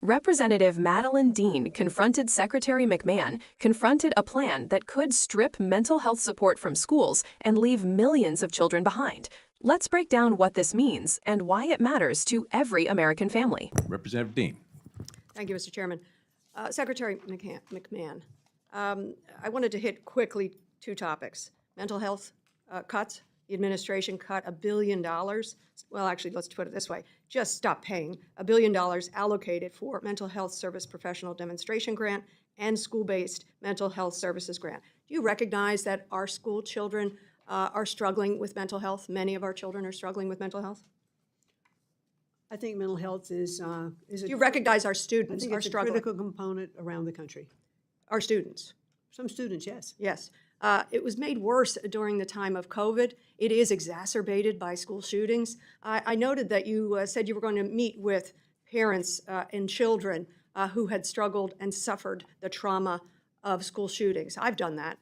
Representative Madeleine Dean confronted Secretary McMahon, confronted a plan that could strip mental health support from schools and leave millions of children behind. Let's break down what this means and why it matters to every American family. Representative Dean. Thank you, Mr. Chairman. Secretary McMahon, I wanted to hit quickly two topics. Mental health cuts. The administration cut $1 billion. Well, actually, let's put it this way. Just stop paying $1 billion allocated for mental health service professional demonstration grant and school-based mental health services grant. Do you recognize that our school children are struggling with mental health? Many of our children are struggling with mental health. I think mental health is Do you recognize our students are it's a struggling? critical component around the country. Our students. Some students, yes. Yes. It was made worse during the time of COVID. It is exacerbated by school shootings. I noted that you said you were going to meet with parents and children who had struggled and suffered the trauma of school shootings. I've done that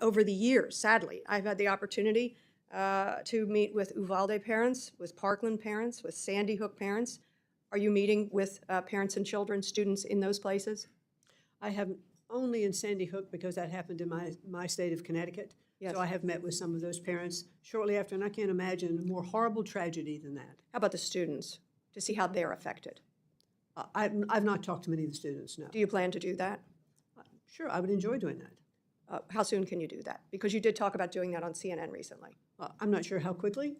over the years, sadly. I've had the opportunity to meet with Uvalde parents, with Parkland parents, with Sandy Hook parents. Are you meeting with parents and children, students in those places? I have only in Sandy Hook because that happened in my state of Connecticut. Yes. So I have met with some of those parents shortly after, and I can't imagine a more horrible tragedy than that. How about the students, to see how they're affected? I've not talked to many of the students, no. Do you plan to do that? Sure, I would enjoy doing that. How soon can you do that? Because you did talk about doing that on CNN recently. I'm not sure how quickly.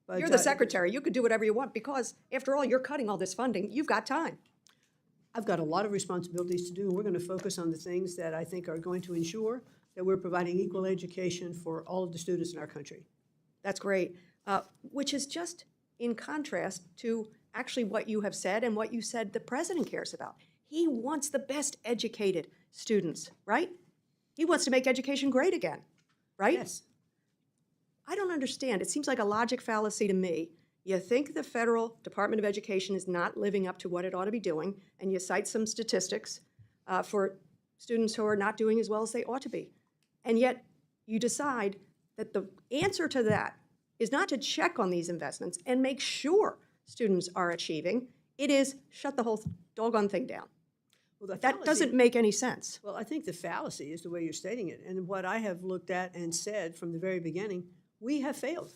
But, You're the secretary. You could do whatever you want because, after all, you're cutting all this funding. You've got time. I've got a lot of responsibilities to do, and we're going to focus on the things that I think are going to ensure that we're providing equal education for all of the students in our country. That's great, which is just in contrast to actually what you have said and what you said the president cares about. He wants the best educated students, right? He wants to make education great again, right? Yes. I don't understand. It seems like a logic fallacy to me. You think the federal Department of Education is not living up to what it ought to be doing, and you cite some statistics for students who are not doing as well as they ought to be. And yet you decide that the answer to that is not to check on these investments and make sure students are achieving. It is shut the whole doggone thing down. Well, That doesn't make any sense. Well, I think the fallacy is the way you're stating it. And what I have looked at and said from the very beginning, we have failed.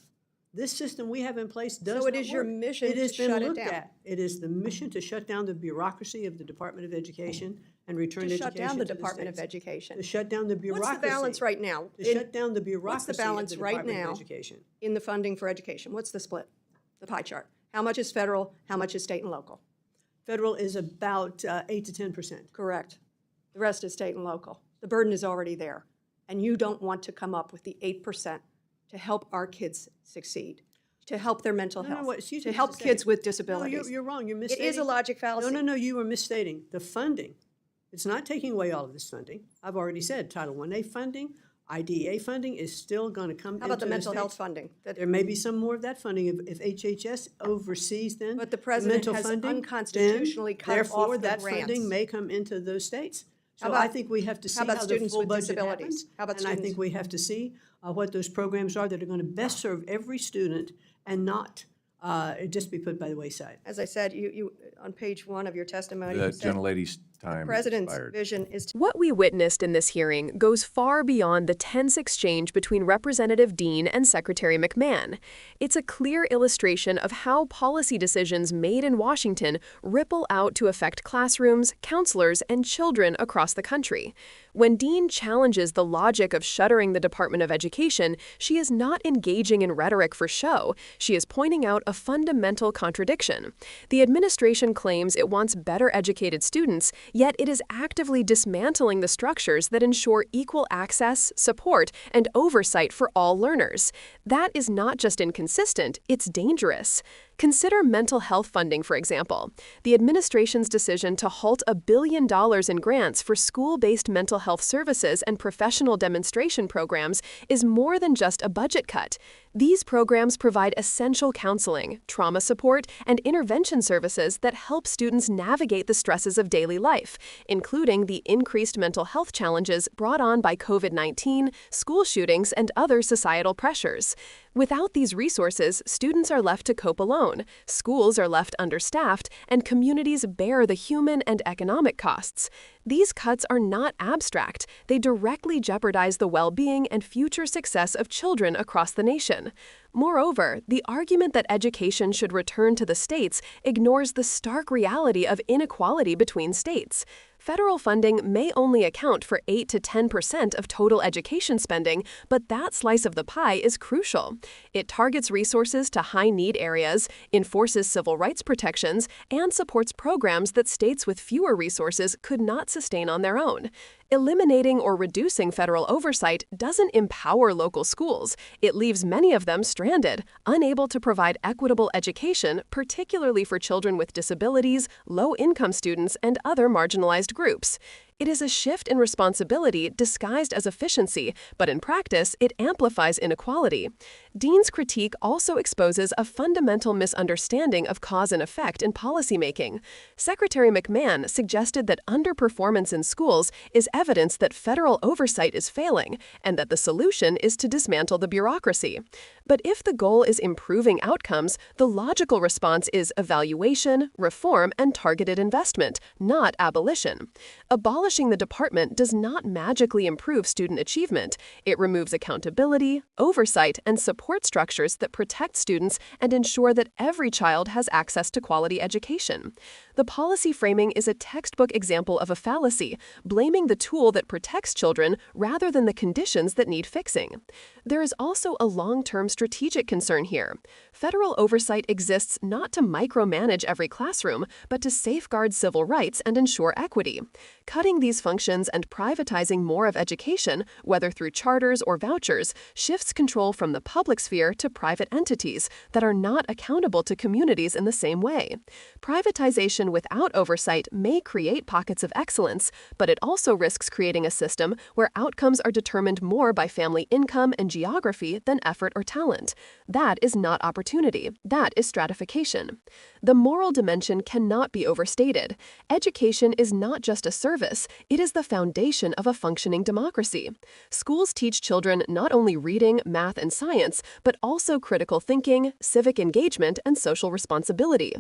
This system we have in place does not work. So it is your mission to shut it down. It is the mission to shut down the bureaucracy of the Department of Education and return education Shut down the to Department of states. Education. To shut down the bureaucracy. What's the balance right now? To shut down the bureaucracy What's the balance of the right Department now of Education. in the funding for education? What's the split, the pie chart? How much is federal, how much is state and local? Federal is about 8 to 10%. Correct. The rest is state and local. The burden is already there. And you don't want to come up with the 8% to help our kids succeed, to help their mental health, excuse to me, help Mrs. kids Secretary. with No, disabilities. you're wrong. You're It misstating. is a logic fallacy. No, you were misstating. The funding, it's not taking away all of this funding. I've already said Title I-A funding, IDEA funding is still going to come into How about the mental states. health funding? There may be some more of that funding if HHS oversees then. But the president mental has funding, unconstitutionally then, cut therefore, off the that grants. funding may come into those states. So How about- I think we have to see how about how the students full with budget disabilities? happens. How about and I students? think we have to see what those programs are that are going to best serve every student and not just be put by the wayside. As I said, you on page 1 of your testimony, The you said gentlelady's time President's expired. vision is to What we witnessed in this hearing goes far beyond the tense exchange between Representative Dean and Secretary McMahon. It's a clear illustration of how policy decisions made in Washington ripple out to affect classrooms, counselors, and children across the country. When Dean challenges the logic of shuttering the Department of Education, she is not engaging in rhetoric for show. She is pointing out a fundamental contradiction. The administration claims it wants better educated students, yet it is actively dismantling the structures that ensure equal access, support, and oversight for all learners. That is not just inconsistent, it's dangerous. Consider mental health funding, for example. The administration's decision to halt $1 billion in grants for school-based mental health services and professional demonstration programs is more than just a budget cut. These programs provide essential counseling, trauma support, and intervention services that help students navigate the stresses of daily life, including the increased mental health challenges brought on by COVID-19, school shootings, and other societal pressures. Without these resources, students are left to cope alone, schools are left understaffed, and communities bear the human and economic costs. These cuts are not abstract. They directly jeopardize the well-being and future success of children across the nation. Moreover, the argument that education should return to the states ignores the stark reality of inequality between states. Federal funding may only account for 8 to 10% of total education spending, but that slice of the pie is crucial. It targets resources to high-need areas, enforces civil rights protections, and supports programs that states with fewer resources could not sustain on their own. Eliminating or reducing federal oversight doesn't empower local schools. It leaves many of them stranded, unable to provide equitable education, particularly for children with disabilities, low-income students, and other marginalized groups. It is a shift in responsibility disguised as efficiency, but in practice, it amplifies inequality. Dean's critique also exposes a fundamental misunderstanding of cause and effect in policymaking. Secretary McMahon suggested that underperformance in schools is evidence that federal oversight is failing, and that the solution is to dismantle the bureaucracy. But if the goal is improving outcomes, the logical response is evaluation, reform, and targeted investment, not abolition. Abolishing the department does not magically improve student achievement. It removes accountability, oversight, and support structures that protect students and ensure that every child has access to quality education. The policy framing is a textbook example of a fallacy, blaming the tool that protects children rather than the conditions that need fixing. There is also a long-term strategic concern here. Federal oversight exists not to micromanage every classroom, but to safeguard civil rights and ensure equity. Cutting these functions and privatizing more of education, whether through charters or vouchers, shifts control from the public sphere to private entities that are not accountable to communities in the same way. Privatization without oversight may create pockets of excellence, but it also risks creating a system where outcomes are determined more by family income and geography than effort or talent. That is not opportunity. That is stratification. The moral dimension cannot be overstated. Education is not just a service, it is the foundation of a functioning democracy. Schools teach children not only reading, math, and science, but also critical thinking, civic engagement, and social responsibility.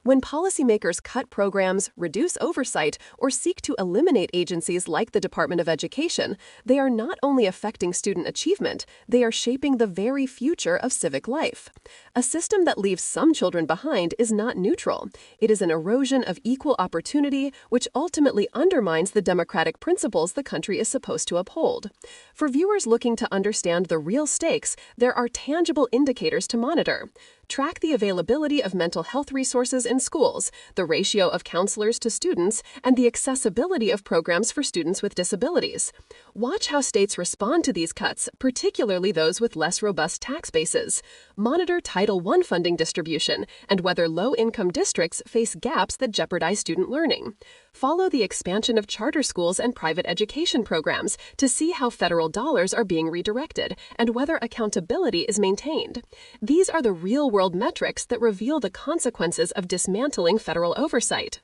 When policymakers cut programs, reduce oversight, or seek to eliminate agencies like the Department of Education, they are not only affecting student achievement, they are shaping the very future of civic life. A system that leaves some children behind is not neutral. It is an erosion of equal opportunity, which ultimately undermines the democratic principles the country is supposed to uphold. For viewers looking to understand the real stakes, there are tangible indicators to monitor. Track the availability of mental health resources in schools, the ratio of counselors to students, and the accessibility of programs for students with disabilities. Watch how states respond to these cuts, particularly those with less robust tax bases. Monitor Title I funding distribution and whether low-income districts face gaps that jeopardize student learning. Follow the expansion of charter schools and private education programs to see how federal dollars are being redirected and whether accountability is maintained. These are the real-world metrics that reveal the consequences of dismantling federal oversight.